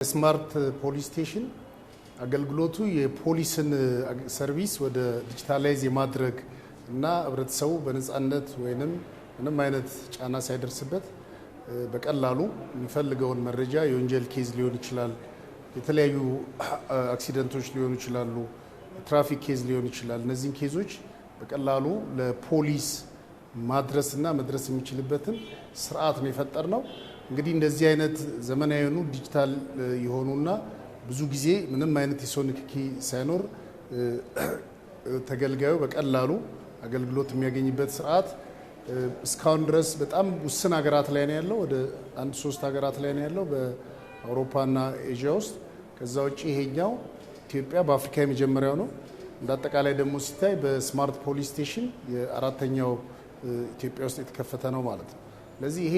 ስማርት ፖሊስ ስቴሽን አገልግሎቱ የፖሊስን ሰርቪስ ወደ ዲጂታላይዝ የማድረግ እና ህብረተሰቡ በነጻነት ወይንም ምንም አይነት ጫና ሳይደርስበት በቀላሉ የሚፈልገውን መረጃ የወንጀል ኬዝ ሊሆን ይችላል፣ የተለያዩ አክሲደንቶች ሊሆኑ ይችላሉ፣ ትራፊክ ኬዝ ሊሆን ይችላል። እነዚህን ኬዞች በቀላሉ ለፖሊስ ማድረስና መድረስ የሚችልበትን ስርዓት ነው የፈጠርነው። እንግዲህ እንደዚህ አይነት ዘመናዊ የሆኑ ዲጂታል የሆኑና ብዙ ጊዜ ምንም አይነት የሰው ንክኪ ሳይኖር ተገልጋዩ በቀላሉ አገልግሎት የሚያገኝበት ስርዓት እስካሁን ድረስ በጣም ውስን ሀገራት ላይ ነው ያለው። ወደ 1-3 ሀገራት ላይ ነው ያለው በአውሮፓና ኤዥያ ውስጥ። ከዛ ውጪ ይሄኛው ኢትዮጵያ በአፍሪካ የመጀመሪያው ነው። እንዳጠቃላይ ደግሞ ሲታይ በስማርት ፖሊስ ስቴሽን የአራተኛው ኢትዮጵያ ውስጥ የተከፈተ ነው ማለት ነው። ለዚህ ይሄ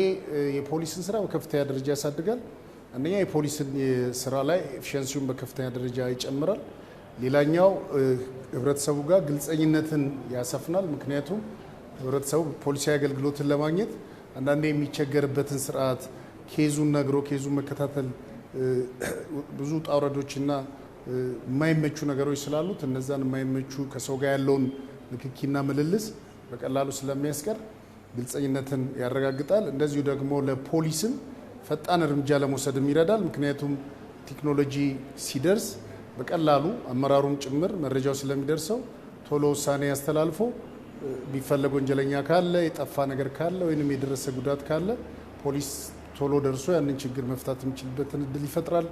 የፖሊስን ስራ በከፍተኛ ደረጃ ያሳድጋል። አንደኛ የፖሊስን ስራ ላይ ኤፊሺየንሲውን በከፍተኛ ደረጃ ይጨምራል። ሌላኛው ህብረተሰቡ ጋር ግልጸኝነትን ያሰፍናል። ምክንያቱም ህብረተሰቡ ፖሊሳዊ አገልግሎትን ለማግኘት አንዳንዴ የሚቸገርበትን ስርዓት ኬዙን ነግሮ ኬዙን መከታተል ብዙ ውጣ ውረዶችና የማይመቹ ነገሮች ስላሉት እነዛን የማይመቹ ከሰው ጋር ያለውን ንክኪና ምልልስ በቀላሉ ስለሚያስቀር ግልጸኝነትን ያረጋግጣል። እንደዚሁ ደግሞ ለፖሊስም ፈጣን እርምጃ ለመውሰድም ይረዳል። ምክንያቱም ቴክኖሎጂ ሲደርስ በቀላሉ አመራሩም ጭምር መረጃው ስለሚደርሰው ቶሎ ውሳኔ ያስተላልፎ ቢፈለግ ወንጀለኛ ካለ የጠፋ ነገር ካለ ወይንም የደረሰ ጉዳት ካለ ፖሊስ ቶሎ ደርሶ ያንን ችግር መፍታት የሚችልበትን እድል ይፈጥራል።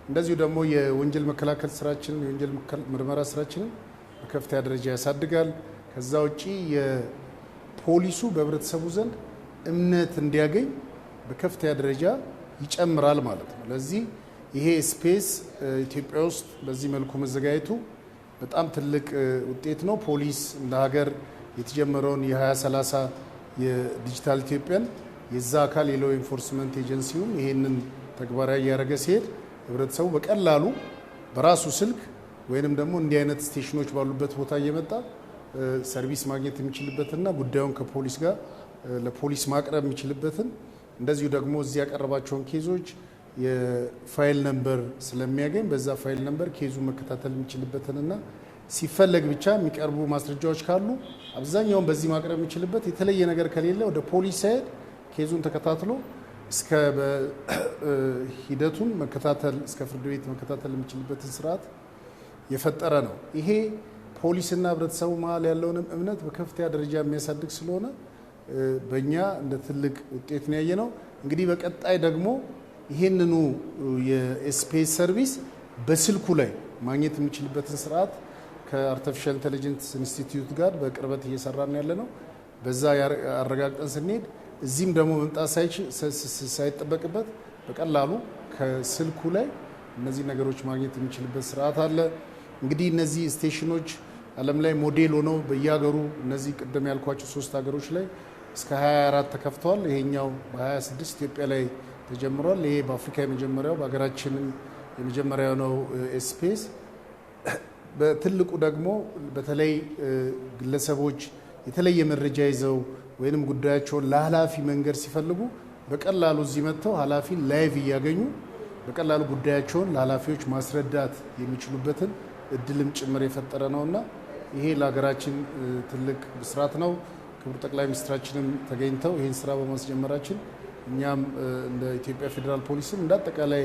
እንደዚሁ ደግሞ የወንጀል መከላከል ስራችንን የወንጀል ምርመራ ስራችንን በከፍተኛ ደረጃ ያሳድጋል። ከዛ ውጪ ፖሊሱ በህብረተሰቡ ዘንድ እምነት እንዲያገኝ በከፍተኛ ደረጃ ይጨምራል ማለት ነው። ለዚህ ይሄ ስፔስ ኢትዮጵያ ውስጥ በዚህ መልኩ መዘጋጀቱ በጣም ትልቅ ውጤት ነው። ፖሊስ እንደ ሀገር የተጀመረውን የ2030 የዲጂታል ኢትዮጵያን የዛ አካል የሎ ኢንፎርስመንት ኤጀንሲውም ይሄንን ተግባራዊ እያደረገ ሲሄድ ህብረተሰቡ በቀላሉ በራሱ ስልክ ወይንም ደግሞ እንዲህ አይነት ስቴሽኖች ባሉበት ቦታ እየመጣ ሰርቪስ ማግኘት የሚችልበትና ጉዳዩን ከፖሊስ ጋር ለፖሊስ ማቅረብ የሚችልበትን እንደዚሁ ደግሞ እዚህ ያቀረባቸውን ኬዞች የፋይል ነምበር ስለሚያገኝ በዛ ፋይል ነምበር ኬዙ መከታተል የሚችልበትንና ሲፈለግ ብቻ የሚቀርቡ ማስረጃዎች ካሉ አብዛኛውን በዚህ ማቅረብ የሚችልበት የተለየ ነገር ከሌለ ወደ ፖሊስ ሳይሄድ ኬዙን ተከታትሎ እስከ ሂደቱን መከታተል እስከ ፍርድ ቤት መከታተል የሚችልበትን ስርዓት የፈጠረ ነው። ይሄ ፖሊስና ህብረተሰቡ መሀል ያለውንም እምነት በከፍተኛ ደረጃ የሚያሳድግ ስለሆነ በእኛ እንደ ትልቅ ውጤት ነው ያየነው። እንግዲህ በቀጣይ ደግሞ ይሄንኑ የስፔስ ሰርቪስ በስልኩ ላይ ማግኘት የሚችልበትን ስርዓት ከአርቲፊሻል ኢንተለጀንስ ኢንስቲትዩት ጋር በቅርበት እየሰራን ያለ ነው። በዛ አረጋግጠን ስንሄድ እዚህም ደግሞ መምጣት ሳይጠበቅበት በቀላሉ ከስልኩ ላይ እነዚህ ነገሮች ማግኘት የሚችልበት ስርዓት አለ። እንግዲህ እነዚህ ስቴሽኖች ዓለም ላይ ሞዴል ሆነው በየሀገሩ እነዚህ ቅድም ያልኳቸው 3 ሀገሮች ላይ እስከ 24 ተከፍተዋል። ይሄኛው በ26 ኢትዮጵያ ላይ ተጀምሯል። ይሄ በአፍሪካ የመጀመሪያው በሀገራችንም የመጀመሪያው ነው ስፔስ። በትልቁ ደግሞ በተለይ ግለሰቦች የተለየ መረጃ ይዘው ወይንም ጉዳያቸውን ለኃላፊ መንገድ ሲፈልጉ በቀላሉ እዚህ መጥተው ኃላፊን ላይቭ እያገኙ በቀላሉ ጉዳያቸውን ለኃላፊዎች ማስረዳት የሚችሉበትን እድልም ጭምር የፈጠረ ነውና ይሄ ለሀገራችን ትልቅ ብስራት ነው። ክቡር ጠቅላይ ሚኒስትራችንም ተገኝተው ይህን ስራ በማስጀመራችን እኛም እንደ ኢትዮጵያ ፌዴራል ፖሊስም እንደ አጠቃላይ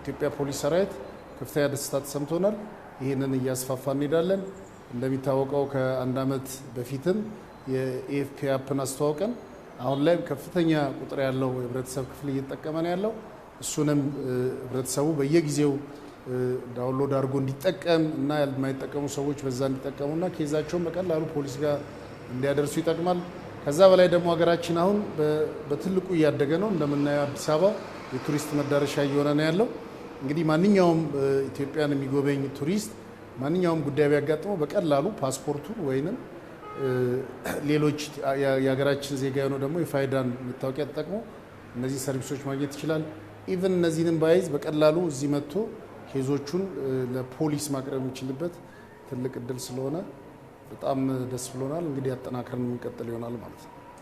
ኢትዮጵያ ፖሊስ ሰራዊት ከፍተኛ ደስታ ተሰምቶናል። ይህንን እያስፋፋ እንሄዳለን። እንደሚታወቀው ከ1 ዓመት በፊትም የኤኤፍፒ አፕን አስተዋውቀን አሁን ላይ ከፍተኛ ቁጥር ያለው የህብረተሰብ ክፍል እየተጠቀመ ነው ያለው። እሱንም ህብረተሰቡ በየጊዜው ዳውንሎድ አድርጎ እንዲጠቀም እና የማይጠቀሙ ሰዎች በዛ እንዲጠቀሙና ኬዛቸውን በቀላሉ ፖሊስ ጋር እንዲያደርሱ ይጠቅማል። ከዛ በላይ ደግሞ ሀገራችን አሁን በትልቁ እያደገ ነው። እንደምናየው አዲስ አበባ የቱሪስት መዳረሻ እየሆነ ነው ያለው። እንግዲህ ማንኛውም ኢትዮጵያን የሚጎበኝ ቱሪስት ማንኛውም ጉዳይ ቢያጋጥመው በቀላሉ ፓስፖርቱን ወይንም ሌሎች የሀገራችን ዜጋ የሆነው ደግሞ የፋይዳን መታወቂያ ተጠቅሞ እነዚህ ሰርቪሶች ማግኘት ይችላል። ኢቭን እነዚህንም ባይዝ በቀላሉ እዚህ መጥቶ ኬዞቹን ለፖሊስ ማቅረብ የሚችልበት ትልቅ እድል ስለሆነ በጣም ደስ ብሎናል። እንግዲህ አጠናክረን የሚቀጥል ይሆናል ማለት ነው።